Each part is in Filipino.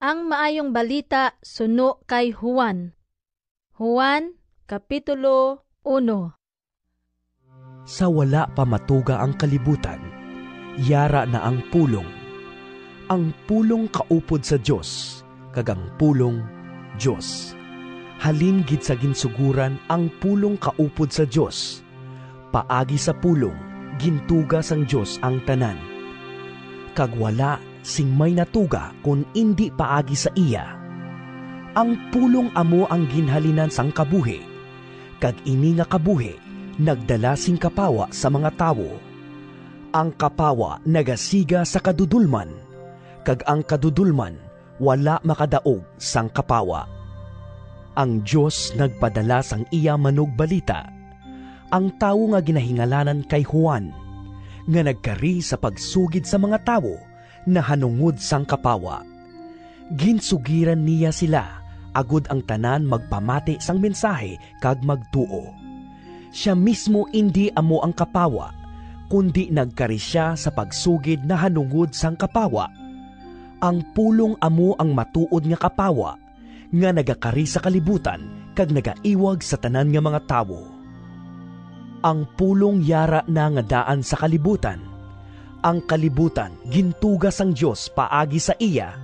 Ang maayong balita suno kay Juan. Juan, Kapitulo 1. Sa wala pa matuga ang kalibutan, yara na ang pulong. Ang pulong kaupod sa Dios, kagang pulong Dios. Halin gid sa ginsuguran ang pulong kaupod sa Dios. Paagi sa pulong, gintuga sang Dios ang tanan. Kag wala sing may natuga kun indi paagi sa iya. Ang pulong amo ang ginhalinan sang kabuhi, kag ini nga kabuhi nagdala sing kapawa sa mga tawo. Ang kapawa nagasiga sa kadudulman, kag ang kadudulman wala makadaog sang kapawa. Ang Dios nagpadala sang iya manug balita, ang tawo nga ginahingalanan kay Juan, nga nagkari sa pagsugid sa mga tawo na hanungod sang kapawa. Ginsugiran niya sila, agud ang tanan magpamati sang mensahe kag magtuo. Siya mismo indi amo ang kapawa, kundi nagkari siya sa pagsugid na hanungod sang kapawa. Ang pulong amo ang matuod nga kapawa, nga nagakari sa kalibutan kag nagaiwag sa tanan nga mga tawo. Ang pulong yara na nga daan sa kalibutan. Ang kalibutan gintugas ang Dios paagi sa iya,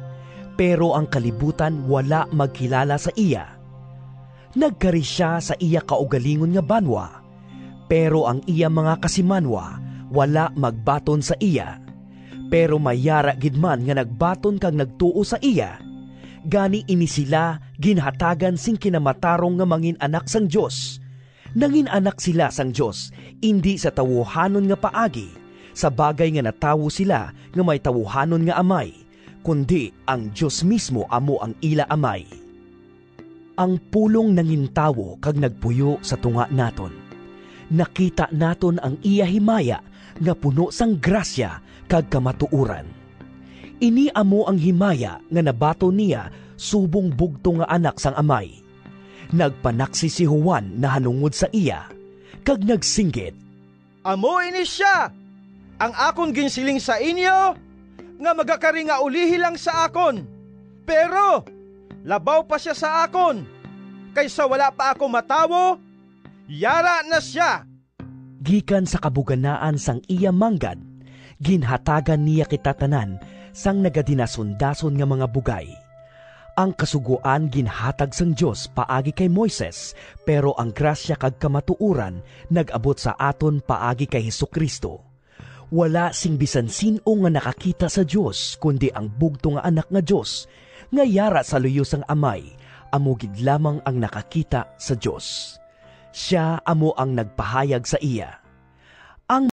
pero ang kalibutan wala magkilala sa iya. Nagkari siya sa iya kaugalingon nga banwa, pero ang iya mga kasimanwa wala magbaton sa iya. Pero mayara gid man nga nagbaton kag nagtuo sa iya. Gani ini sila ginhatagan sing kinamatarong nga mangin anak sang Dios. Nangin anak sila sang Dios, indi sa tawuhanon nga paagi, sa bagay nga natawo sila nga may tawuhanon nga amay, kundi ang Diyos mismo amo ang ila amay. Ang pulong nangintawo kag nagpuyo sa tunga naton. Nakita naton ang iya himaya nga puno sang grasya kag kamatuuran. Ini amo ang himaya nga nabato niya subong bugto nga anak sang amay. Nagpanaksi si Juan na hanungod sa iya, kag nagsinggit, "Amo ini siya, ang akon ginsiling sa inyo, nga magakari nga ulihi lang sa akon. Pero, labaw pa siya sa akon, kaysa wala pa ako matawo, yara na siya." Gikan sa kabuganaan sang iya manggad, ginhatagan niya kitatanan sang nagadinasundason nga mga bugay. Ang kasuguan ginhatag sang Dios paagi kay Moises, pero ang grasya kag kamatuuran nag-abot sa aton paagi kay Hesukristo. Wala sing bisan sino nga nakakita sa Dios, kundi ang bugto nga anak nga Dios, nga yara sa luyo sang amay, amo gid lamang ang nakakita sa Dios. Siya amo ang nagpahayag sa iya.